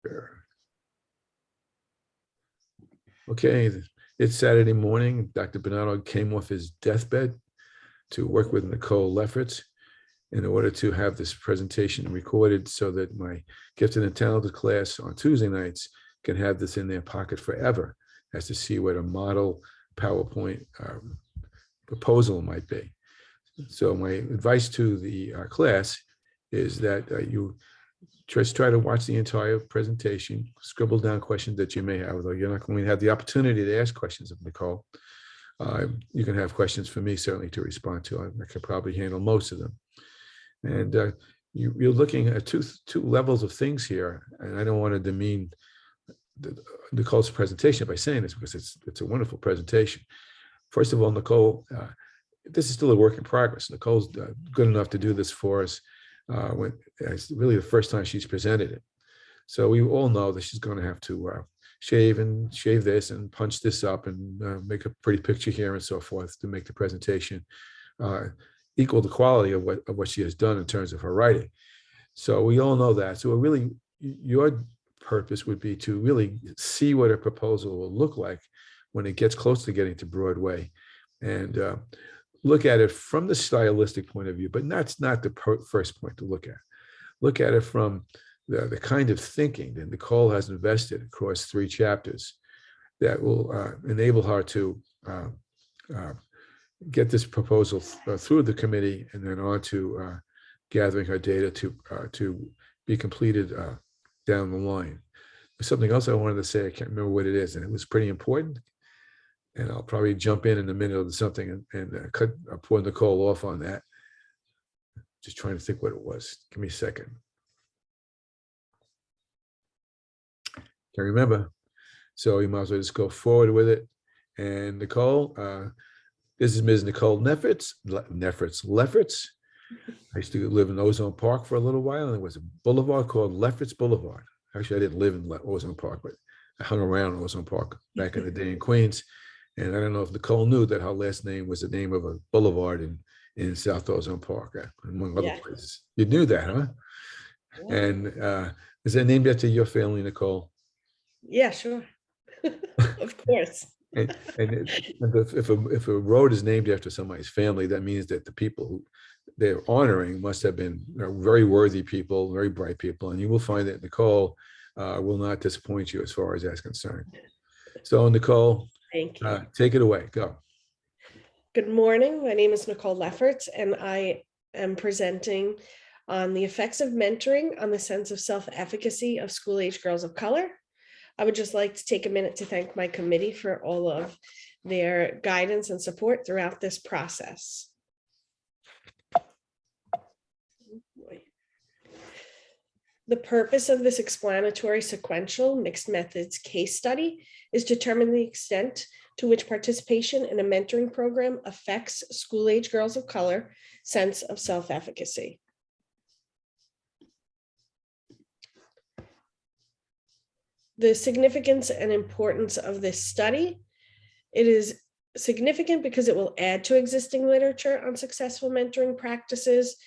share. Okay, it's Saturday morning. Dr. Bernardo came off his deathbed to work with Nicole Lefferts in order to have this presentation recorded so that my gifted and talented class on Tuesday nights can have this in their pocket forever as to see what a model PowerPoint proposal might be. So my advice to the class is that you just try to watch the entire presentation, scribble down questions that you may have, although you're not going to have the opportunity to ask questions of Nicole. You can have questions for me, certainly, to respond to. I can probably handle most of them. And you're looking at two levels of things here, and I don't want to demean Nicole's presentation by saying this, because it's a wonderful presentation. First of all, Nicole, this is still a work in progress. Nicole's good enough to do this for us when it's really the first time she's presented it. So we all know that she's going to have to shave this and punch this up and make a pretty picture here and so forth to make the presentation equal the quality of what she has done in terms of her writing. So we all know that. So really, your purpose would be to really see what a proposal will look like when it gets close to getting to Broadway, and look at it from the stylistic point of view, but that's not the first point to look at. Look at it from the kind of thinking that Nicole has invested across 3 chapters that will enable her to get this proposal through the committee and then on to gathering her data to be completed down the line. There's something else I wanted to say. I can't remember what it is, and it was pretty important. And I'll probably jump in the middle of something and cut poor Nicole off on that. Just trying to think what it was. Give me a second. Can't remember. So you might as well just go forward with it. And Nicole, this is Ms. Nicole Lefferts. I used to live in Ozone Park for a little while, and there was a boulevard called Lefferts Boulevard. Actually, I didn't live in Ozone Park, but I hung around Ozone Park back in the day in Queens. And I don't know if Nicole knew that her last name was the name of a boulevard in South Ozone Park, among other places. You knew that, huh? Yeah. And is that named after your family, Nicole? Yeah, sure. Of course. And if a road is named after somebody's family, that means that the people who they're honoring must have been very worthy people, very bright people. And you will find that Nicole will not disappoint you as far as that's concerned. So, Nicole, thank you. Take it away. Go. Good morning. My name is Nicole Lefferts, and I am presenting on the effects of mentoring on the sense of self-efficacy of school-age girls of color. I would just like to take a minute to thank my committee for all of their guidance and support throughout this process. The purpose of this explanatory sequential mixed methods case study is to determine the extent to which participation in a mentoring program affects school-age girls of color sense of self-efficacy. The significance and importance of this study: it is significant because it will add to existing literature on successful mentoring practices,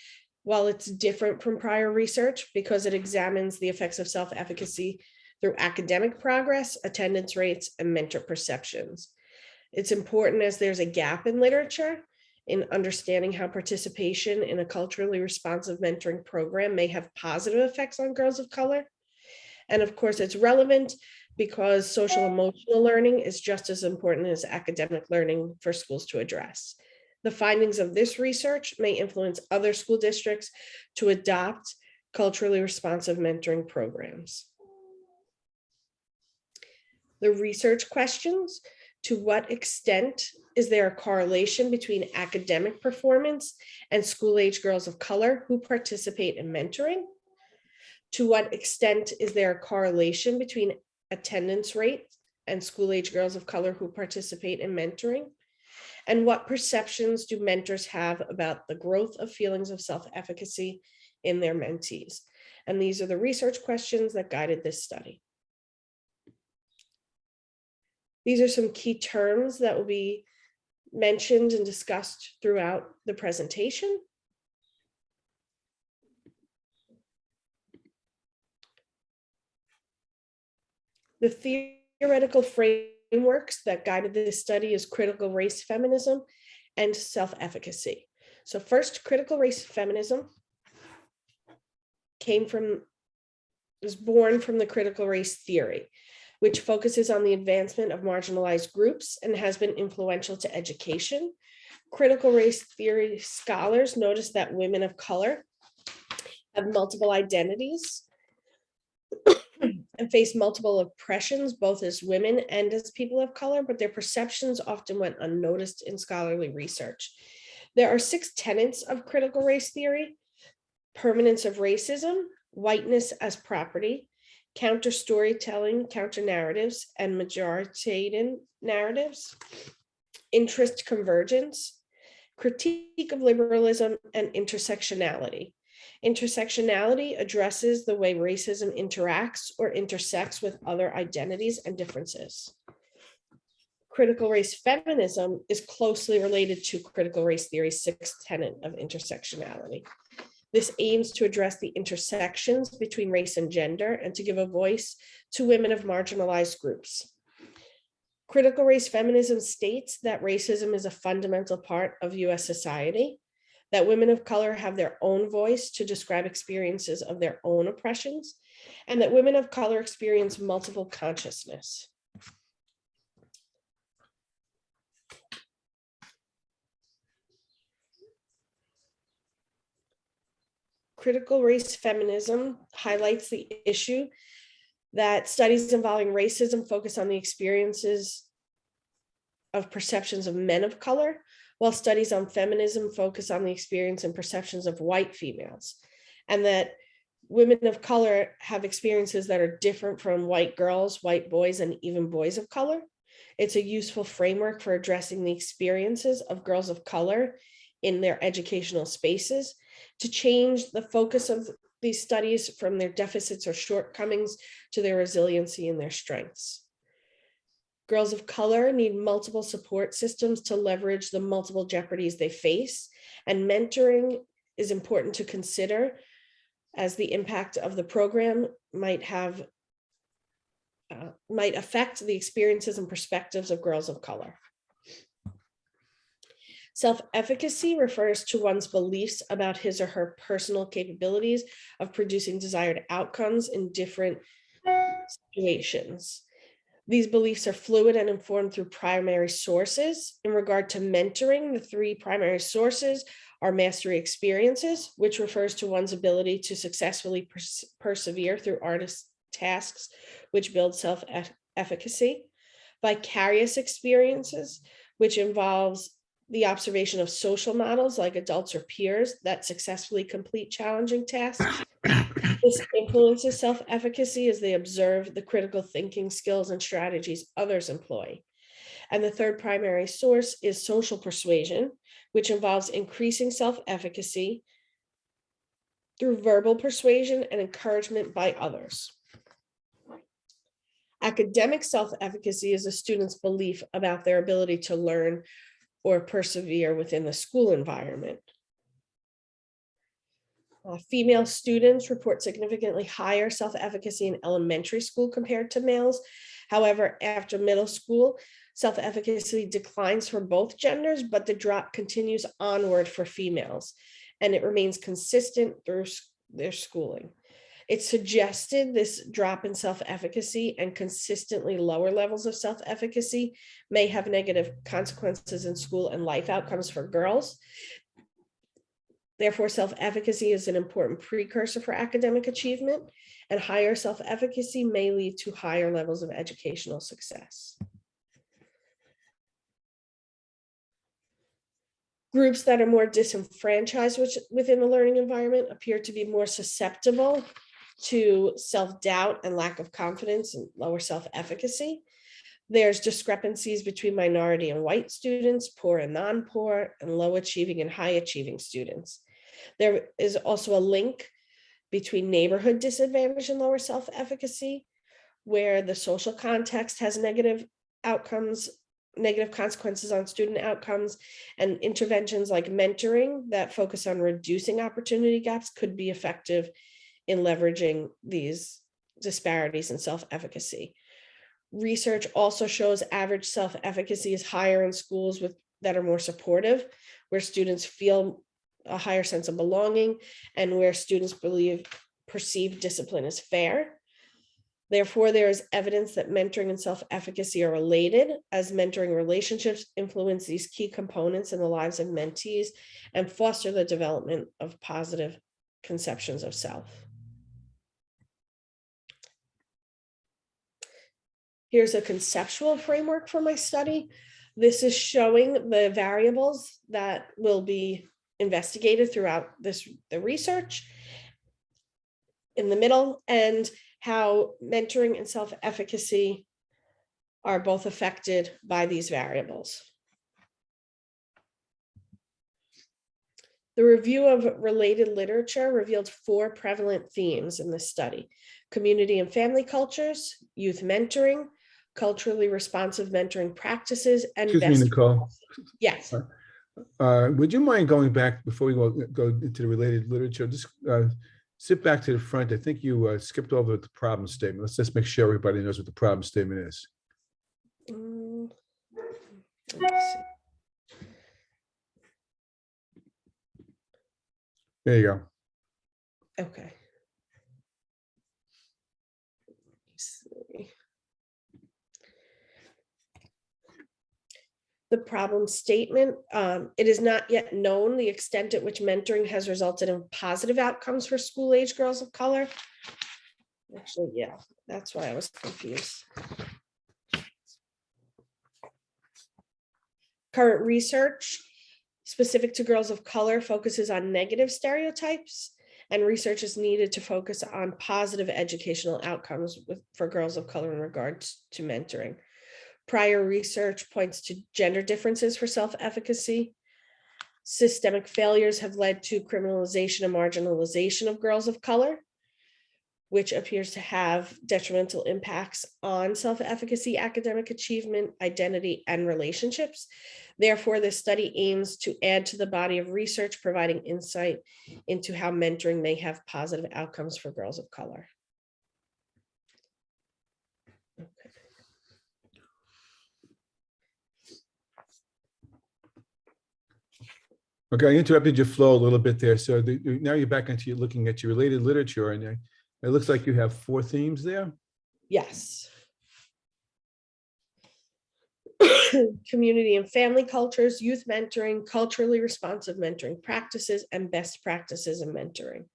while it's different from prior research because it examines the effects of self-efficacy through academic progress, attendance rates, and mentor perceptions. It's important as there's a gap in literature in understanding how participation in a culturally responsive mentoring program may have positive effects on girls of color. And of course, it's relevant because social emotional learning is just as important as academic learning for schools to address. The findings of this research may influence other school districts to adopt culturally responsive mentoring programs. The research questions: to what extent is there a correlation between academic performance and school-age girls of color who participate in mentoring? To what extent is there a correlation between attendance rate and school-age girls of color who participate in mentoring? And what perceptions do mentors have about the growth of feelings of self-efficacy in their mentees? And these are the research questions that guided this study. These are some key terms that will be mentioned and discussed throughout the presentation. The theoretical frameworks that guided this study is critical race feminism and self-efficacy. So first, critical race feminism was born from the critical race theory, which focuses on the advancement of marginalized groups and has been influential to education. Critical race theory scholars notice that women of color have multiple identities and face multiple oppressions, both as women and as people of color, but their perceptions often went unnoticed in scholarly research. There are 6 tenets of critical race theory: permanence of racism, whiteness as property, counter storytelling, counter narratives, and majoritarian narratives, interest convergence, critique of liberalism, and intersectionality. Intersectionality addresses the way racism interacts or intersects with other identities and differences. Critical race feminism is closely related to critical race theory's 6th tenet of intersectionality. This aims to address the intersections between race and gender and to give a voice to women of marginalized groups. Critical race feminism states that racism is a fundamental part of US society, that women of color have their own voice to describe experiences of their own oppressions, and that women of color experience multiple consciousness. Critical race feminism highlights the issue that studies involving racism focus on the experiences of perceptions of men of color, while studies on feminism focus on the experience and perceptions of white females, and that women of color have experiences that are different from white girls, white boys, and even boys of color. It's a useful framework for addressing the experiences of girls of color in their educational spaces, to change the focus of these studies from their deficits or shortcomings to their resiliency and their strengths. Girls of color need multiple support systems to leverage the multiple jeopardies they face, and mentoring is important to consider, as the impact of the program might affect the experiences and perspectives of girls of color. Self-efficacy refers to one's beliefs about his or her personal capabilities of producing desired outcomes in different situations. These beliefs are fluid and informed through primary sources. In regard to mentoring, the 3 primary sources are mastery experiences, which refers to one's ability to successfully persevere through artist tasks, which build self-efficacy; vicarious experiences, which involves the observation of social models like adults or peers that successfully complete challenging tasks. This influences self-efficacy as they observe the critical thinking skills and strategies others employ. And the 3rd primary source is social persuasion, which involves increasing self-efficacy through verbal persuasion and encouragement by others. Academic self-efficacy is a student's belief about their ability to learn or persevere within the school environment. Female students report significantly higher self-efficacy in elementary school compared to males. However, after middle school, self-efficacy declines for both genders, but the drop continues onward for females, and it remains consistent through their schooling. It's suggested this drop in self-efficacy and consistently lower levels of self-efficacy may have negative consequences in school and life outcomes for girls. Therefore, self-efficacy is an important precursor for academic achievement, and higher self-efficacy may lead to higher levels of educational success. Groups that are more disenfranchised within the learning environment appear to be more susceptible to self-doubt and lack of confidence and lower self-efficacy. There's discrepancies between minority and white students, poor and non-poor, and low achieving and high achieving students. There is also a link between neighborhood disadvantage and lower self-efficacy, where the social context has negative consequences on student outcomes, and interventions like mentoring that focus on reducing opportunity gaps could be effective in leveraging these disparities in self-efficacy. Research also shows average self-efficacy is higher in schools that are more supportive, where students feel a higher sense of belonging and where students perceive discipline as fair. Therefore, there is evidence that mentoring and self-efficacy are related, as mentoring relationships influence these key components in the lives of mentees and foster the development of positive conceptions of self. Here's a conceptual framework for my study. This is showing the variables that will be investigated throughout the research in the middle, and how mentoring and self-efficacy are both affected by these variables. The review of related literature revealed 4 prevalent themes in this study: community and family cultures, youth mentoring, culturally responsive mentoring practices, and Excuse me, best. Nicole. Yes. Would you mind going back before we go into the related literature? Just sit back to the front. I think you skipped over the problem statement. Let's just make sure everybody knows what the problem statement is. Let's see. There you go. Okay. Let's see. The problem statement, it is not yet known the extent at which mentoring has resulted in positive outcomes for school-age girls of color. Actually, yeah, that's why I was confused. Current research specific to girls of color focuses on negative stereotypes, and research is needed to focus on positive educational outcomes for girls of color in regards to mentoring. Prior research points to gender differences for self-efficacy. Systemic failures have led to criminalization and marginalization of girls of color, which appears to have detrimental impacts on self-efficacy, academic achievement, identity, and relationships. Therefore, this study aims to add to the body of research, providing insight into how mentoring may have positive outcomes for girls of color. Okay, I interrupted your flow a little bit there. So now you're back into looking at your related literature, and it looks like you have 4 themes there. Yes. Community and family cultures, youth mentoring, culturally responsive mentoring practices, and best practices in mentoring.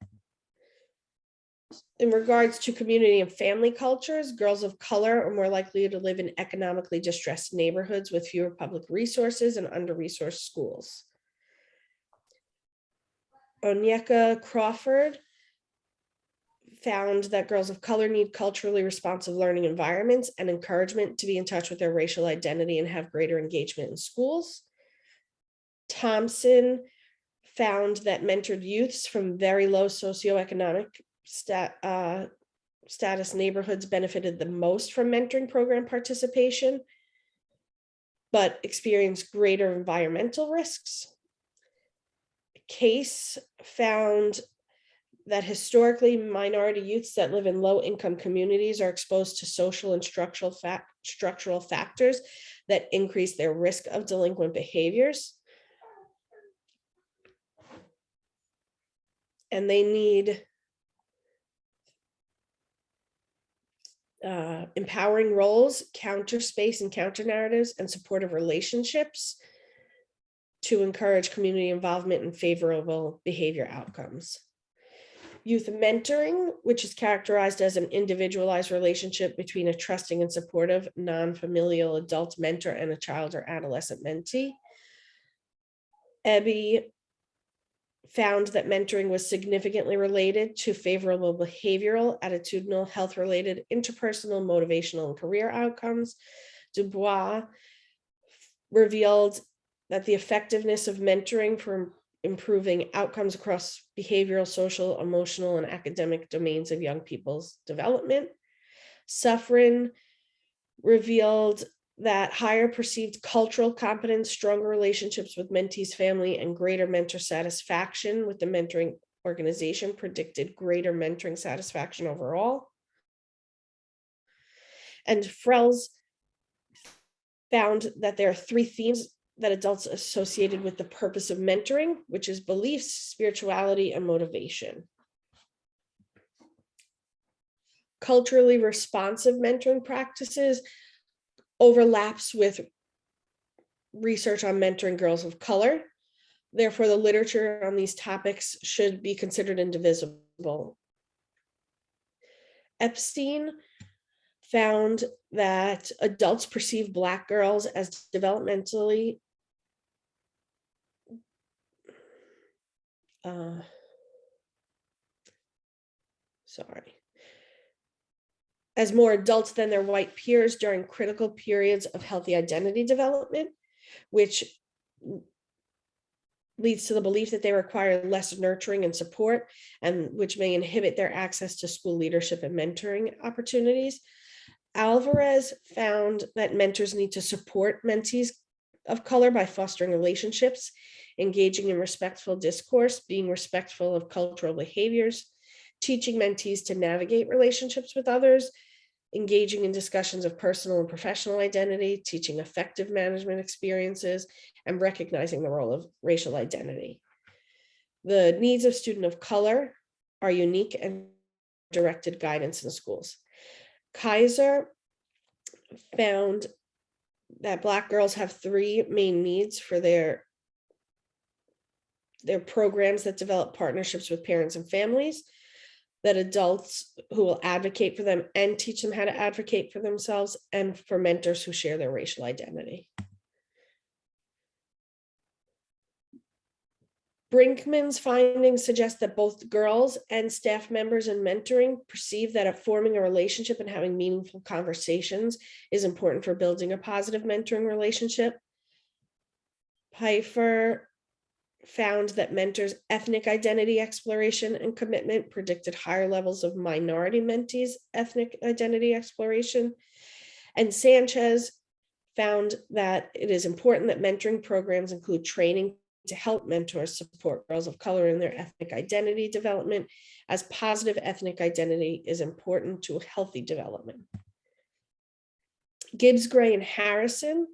In regards to community and family cultures, girls of color are more likely to live in economically distressed neighborhoods with fewer public resources and under-resourced schools. Onyeka Crawford found that girls of color need culturally responsive learning environments and encouragement to be in touch with their racial identity and have greater engagement in schools. Thompson found that mentored youths from very low socioeconomic status neighborhoods benefited the most from mentoring program participation, but experienced greater environmental risks. Case found that historically minority youths that live in low-income communities are exposed to social and structural factors that increase their risk of delinquent behaviors. And they need empowering roles, counter space and counter narratives, and supportive relationships to encourage community involvement and favorable behavior outcomes. Youth mentoring, which is characterized as an individualized relationship between a trusting and supportive non-familial adult mentor and a child or adolescent mentee. Ebby found that mentoring was significantly related to favorable behavioral, attitudinal, health-related, interpersonal, motivational, and career outcomes. Dubois revealed that the effectiveness of mentoring for improving outcomes across behavioral, social, emotional, and academic domains of young people's development. Suffren revealed that higher perceived cultural competence, stronger relationships with mentees' family, and greater mentor satisfaction with the mentoring organization predicted greater mentoring satisfaction overall. And Frells found that there are three themes that adults associated with the purpose of mentoring, which is beliefs, spirituality, and motivation. Culturally responsive mentoring practices overlaps with research on mentoring girls of color. Therefore, the literature on these topics should be considered indivisible. Epstein found that adults perceive Black girls as developmentally as more adults than their white peers during critical periods of healthy identity development, which leads to the belief that they require less nurturing and support, and which may inhibit their access to school leadership and mentoring opportunities. Alvarez found that mentors need to support mentees of color by fostering relationships, engaging in respectful discourse, being respectful of cultural behaviors, teaching mentees to navigate relationships with others, engaging in discussions of personal and professional identity, teaching effective management experiences, and recognizing the role of racial identity. The needs of students of color are unique and directed guidance in schools. Kaiser found that Black girls have three main needs for their programs that develop partnerships with parents and families, that adults who will advocate for them and teach them how to advocate for themselves, and for mentors who share their racial identity. Brinkman's findings suggest that both girls and staff members in mentoring perceive that forming a relationship and having meaningful conversations is important for building a positive mentoring relationship. Pfeiffer found that mentors' ethnic identity exploration and commitment predicted higher levels of minority mentees' ethnic identity exploration. And Sanchez found that it is important that mentoring programs include training to help mentors support girls of color in their ethnic identity development, as positive ethnic identity is important to healthy development. Gibbs, Gray, and Harrison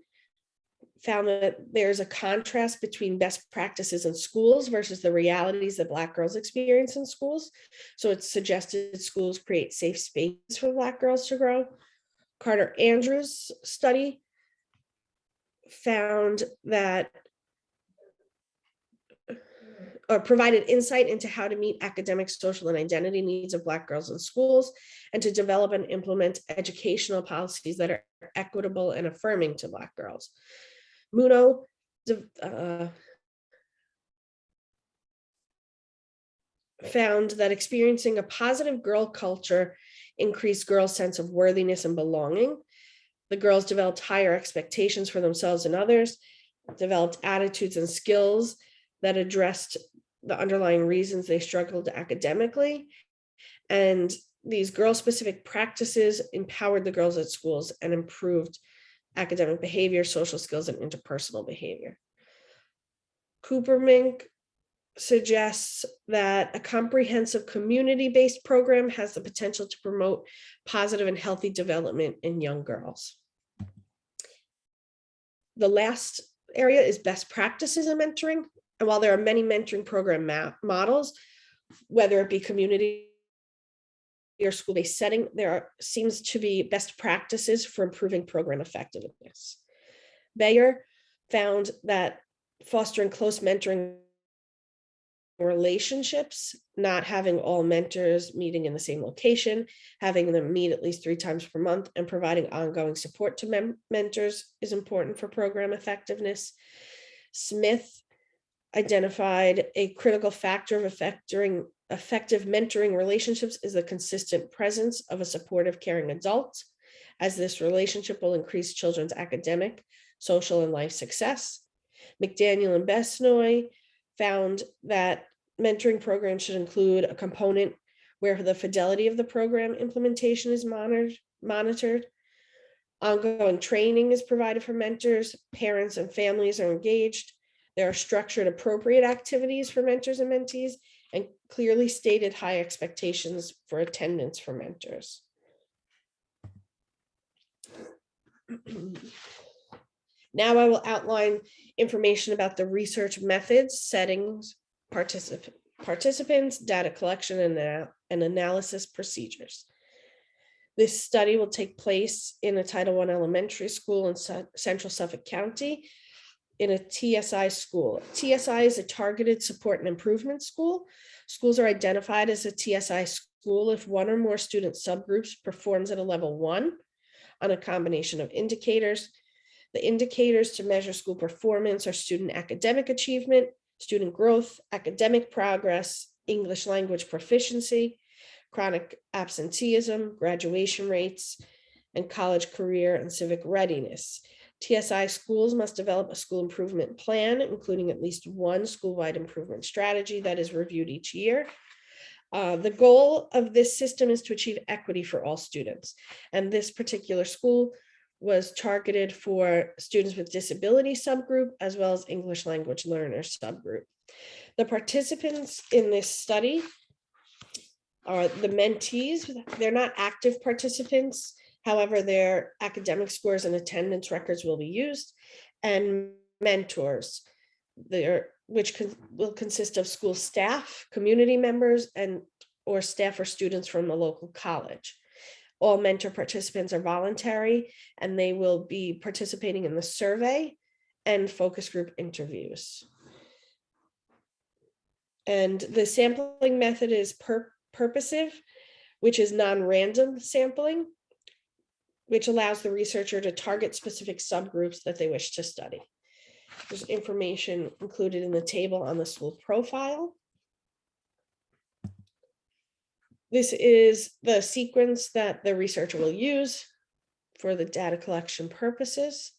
found that there's a contrast between best practices in schools versus the realities that Black girls experience in schools. So it's suggested schools create safe spaces for Black girls to grow. Carter Andrews' study found that provided insight into how to meet academic, social, and identity needs of Black girls in schools, and to develop and implement educational policies that are equitable and affirming to Black girls. Muno found that experiencing a positive girl culture increased girls' sense of worthiness and belonging. The girls developed higher expectations for themselves and others, developed attitudes and skills that addressed the underlying reasons they struggled academically. And these girl-specific practices empowered the girls at schools and improved academic behavior, social skills, and interpersonal behavior. Coopermink suggests that a comprehensive community-based program has the potential to promote positive and healthy development in young girls. The last area is best practices in mentoring. And while there are many mentoring program models, whether it be community or school-based setting, seems to be best practices for improving program effectiveness. Bayer found that fostering close mentoring relationships, not having all mentors meeting in the same location, having them meet at least 3 times per month, and providing ongoing support to mentors is important for program effectiveness. Smith identified a critical factor of effective mentoring relationships is the consistent presence of a supportive, caring adult, as this relationship will increase children's academic, social, and life success. McDaniel and Besnoy found that mentoring programs should include a component where the fidelity of the program implementation is monitored. Ongoing training is provided for mentors, parents and families are engaged. There are structured, appropriate activities for mentors and mentees, and clearly stated high expectations for attendance for mentors. Now I will outline information about the research methods, settings, participants, data collection, and analysis procedures. This study will take place in a Title I elementary school in Central Suffolk County in a TSI school. TSI is a targeted support and improvement school. Schools are identified as a TSI school if one or more student subgroups performs at a level 1 on a combination of indicators. The indicators to measure school performance are student academic achievement, student growth, academic progress, English language proficiency, chronic absenteeism, graduation rates, and college career and civic readiness. TSI schools must develop a school improvement plan, including at least one school-wide improvement strategy that is reviewed each year. The goal of this system is to achieve equity for all students. And this particular school was targeted for students with disability subgroup, as well as English language learners subgroup. The participants in this study are the mentees. They're not active participants. However, their academic scores and attendance records will be used, and mentors, which will consist of school staff, community members, and or staff or students from the local college. All mentor participants are voluntary, and they will be participating in the survey and focus group interviews. And the sampling method is purposive, which is non-random sampling, which allows the researcher to target specific subgroups that they wish to study. There's information included in the table on the school profile. This is the sequence that the researcher will use for the data collection purposes.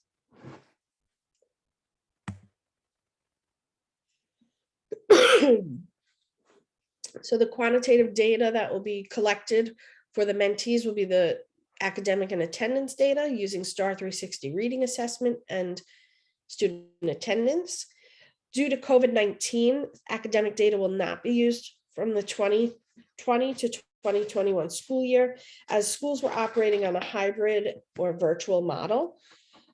So the quantitative data that will be collected for the mentees will be the academic and attendance data using STAR 360 reading assessment and student attendance. Due to COVID-19, academic data will not be used from the 2020 to 2021 school year, as schools were operating on a hybrid or virtual model.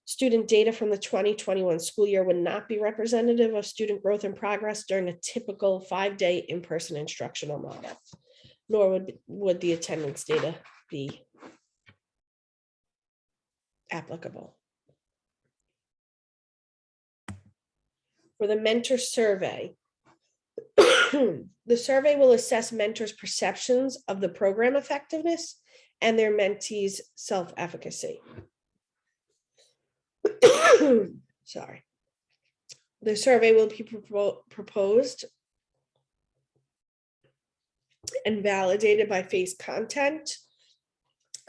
Student data from the 2021 school year would not be representative of student growth and progress during a typical 5-day in-person instructional model, nor would the attendance data be applicable. For the mentor survey, the survey will assess mentors' perceptions of the program effectiveness and their mentees' self-efficacy. Sorry. The survey will be proposed and validated by phase content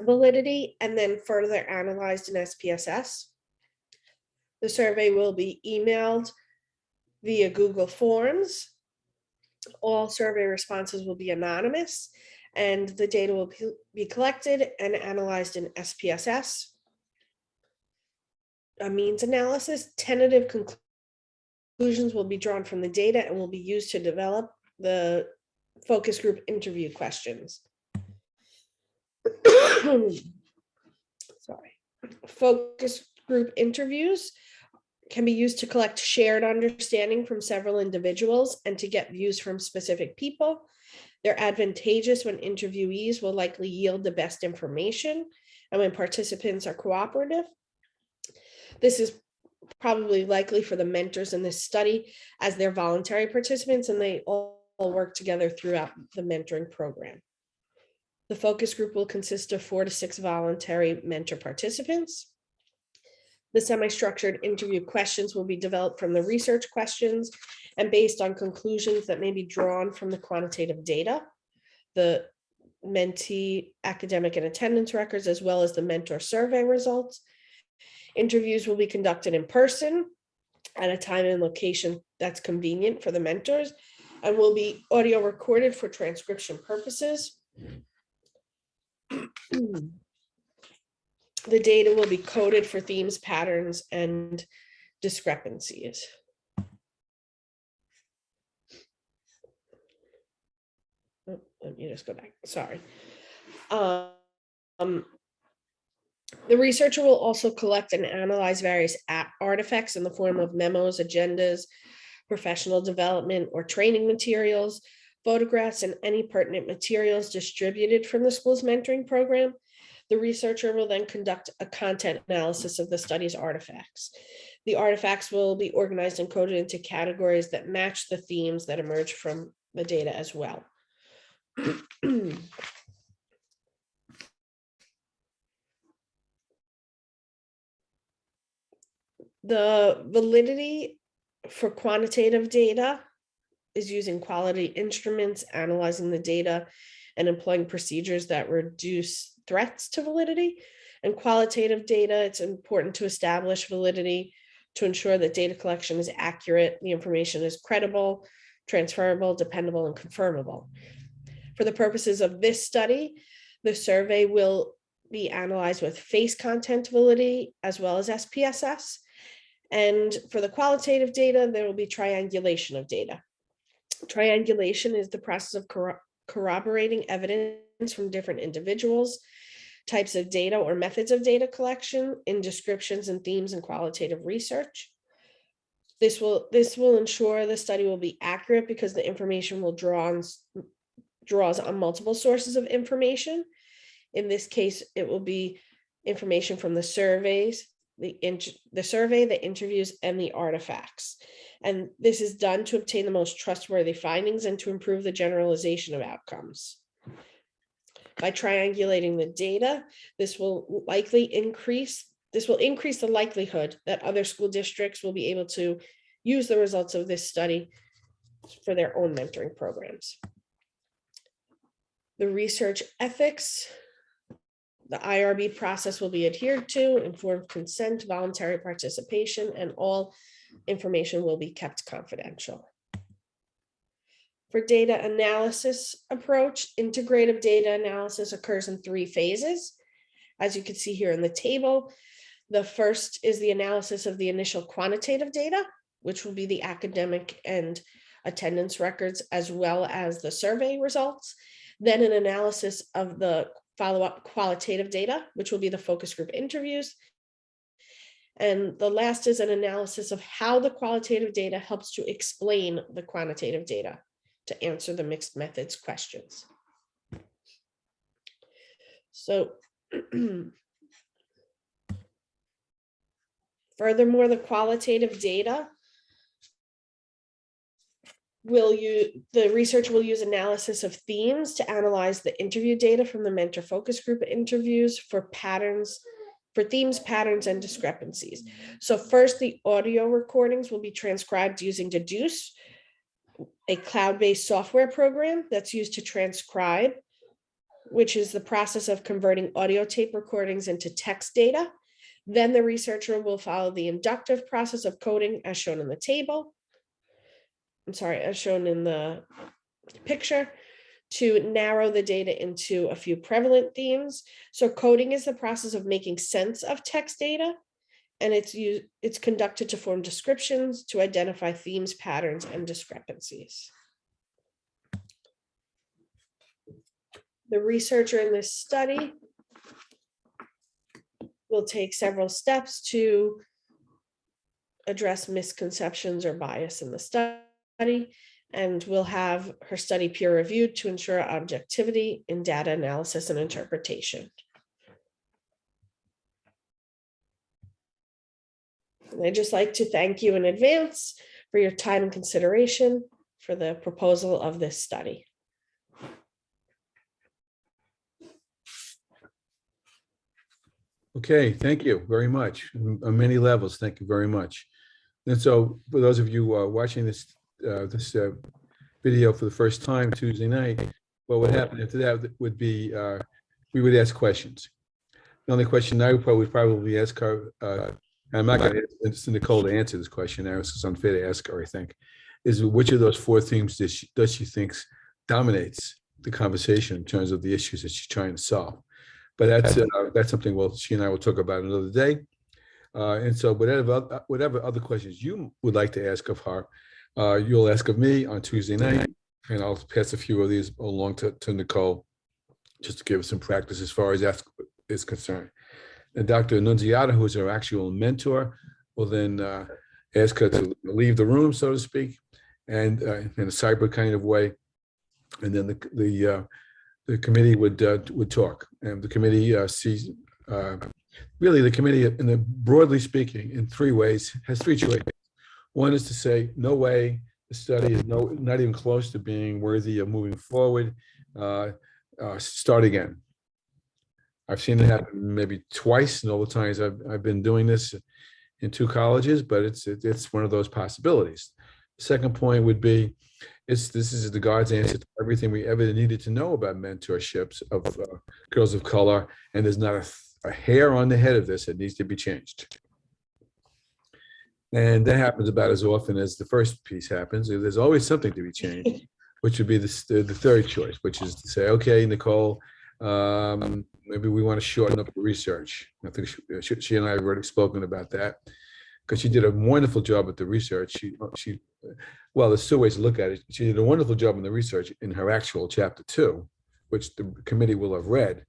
validity, and then further analyzed in SPSS. The survey will be emailed via Google Forms. All survey responses will be anonymous, and the data will be collected and analyzed in SPSS. A means analysis, tentative conclusions will be drawn from the data and will be used to develop the focus group interview questions. Sorry. Focus group interviews can be used to collect shared understanding from several individuals and to get views from specific people. They're advantageous when interviewees will likely yield the best information and when participants are cooperative. This is probably likely for the mentors in this study, as they're voluntary participants and they all work together throughout the mentoring program. The focus group will consist of 4 to 6 voluntary mentor participants. The semi-structured interview questions will be developed from the research questions and based on conclusions that may be drawn from the quantitative data, the mentee academic and attendance records, as well as the mentor survey results. Interviews will be conducted in person at a time and location that's convenient for the mentors and will be audio recorded for transcription purposes. The data will be coded for themes, patterns, and discrepancies. Oh, let me just go back. Sorry. The researcher will also collect and analyze various artifacts in the form of memos, agendas, professional development or training materials, photographs, and any pertinent materials distributed from the school's mentoring program. The researcher will then conduct a content analysis of the study's artifacts. The artifacts will be organized and coded into categories that match the themes that emerge from the data as well. The validity for quantitative data is using quality instruments, analyzing the data, and employing procedures that reduce threats to validity. And qualitative data, it's important to establish validity to ensure that data collection is accurate, the information is credible, transferable, dependable, and confirmable. For the purposes of this study, the survey will be analyzed with face content validity as well as SPSS. And for the qualitative data, there will be triangulation of data. Triangulation is the process of corroborating evidence from different individuals, types of data or methods of data collection in descriptions and themes in qualitative research. This will ensure the study will be accurate because the information will draws on multiple sources of information. In this case, it will be information from the surveys, the survey, the interviews, and the artifacts. And this is done to obtain the most trustworthy findings and to improve the generalization of outcomes. By triangulating the data, this will increase the likelihood that other school districts will be able to use the results of this study for their own mentoring programs. The research ethics, the IRB process will be adhered to, informed consent, voluntary participation, and all information will be kept confidential. For data analysis approach, integrative data analysis occurs in 3 phases. As you can see here in the table, the first is the analysis of the initial quantitative data, which will be the academic and attendance records, as well as the survey results. Then an analysis of the follow-up qualitative data, which will be the focus group interviews. And the last is an analysis of how the qualitative data helps to explain the quantitative data to answer the mixed methods questions. So furthermore, the qualitative data the research will use analysis of themes to analyze the interview data from the mentor focus group interviews for themes, patterns, and discrepancies. So first, the audio recordings will be transcribed using Deduce, a cloud-based software program that's used to transcribe, which is the process of converting audio tape recordings into text data. Then the researcher will follow the inductive process of coding as shown in the table. As shown in the picture, to narrow the data into a few prevalent themes. So coding is the process of making sense of text data, and it's conducted to form descriptions to identify themes, patterns, and discrepancies. The researcher in this study will take several steps to address misconceptions or bias in the study, and will have her study peer reviewed to ensure objectivity in data analysis and interpretation. And I'd just like to thank you in advance for your time and consideration for the proposal of this study. Okay, thank you very much. On many levels, thank you very much. And so for those of you watching this video for the first time Tuesday night, what would happen after that would be we would ask questions. The only question I would probably ask her, I'm not going to ask Nicole to answer this question now, it's unfair to ask her, I think, is which of those 4 themes does she think dominates the conversation in terms of the issues that she's trying to solve. But that's something she and I will talk about another day. And so whatever other questions you would like to ask of her, you'll ask of me on Tuesday night, and I'll pass a few of these along to Nicole just to give us some practice as far as that is concerned. And Dr. Annunziata, who's our actual mentor, will then ask her to leave the room, so to speak, and in a cyber kind of way. And then the committee would talk, and the committee sees really the committee, in the broadly speaking, in three ways, has three choices. One is to say, no way, the study is not even close to being worthy of moving forward. Start again. I've seen it happen maybe twice in all the times I've been doing this in two colleges, but it's one of those possibilities. The second point would be, this is the God's answer to everything we ever needed to know about mentorships of girls of color, and there's not a hair on the head of this that needs to be changed. And that happens about as often as the first piece happens. There's always something to be changed, which would be the third choice, which is to say, okay, Nicole, maybe we want to shorten up the research. I think she and I have already spoken about that, because she did a wonderful job with the research. Well, there's two ways to look at it. She did a wonderful job in the research in her actual chapter 2, which the committee will have read.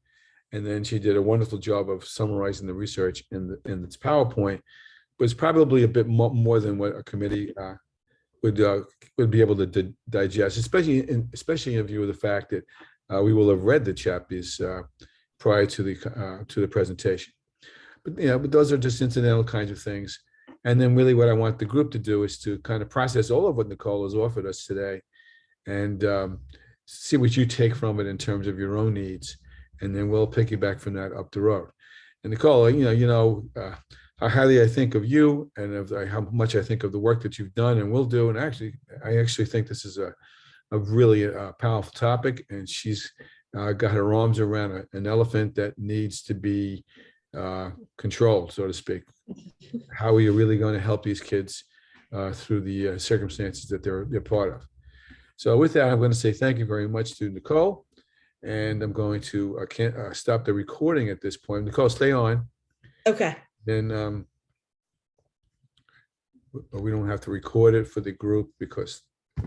And then she did a wonderful job of summarizing the research in its PowerPoint, but it's probably a bit more than what a committee would be able to digest, especially in view of the fact that we will have read the chapters prior to the presentation. But those are just incidental kinds of things. And then really what I want the group to do is to kind of process all of what Nicole has offered us today, and see what you take from it in terms of your own needs. And then we'll piggyback from that up the road. And Nicole, how highly I think of you, and of how much I think of the work that you've done and will do. And I actually think this is a really powerful topic, and she's got her arms around an elephant that needs to be controlled, so to speak. How are you really going to help these kids through the circumstances that they're part of? So with that, I'm going to say thank you very much to Nicole, and I'm going to stop the recording at this point. Nicole, stay on. Okay. Then we don't have to record it for the group because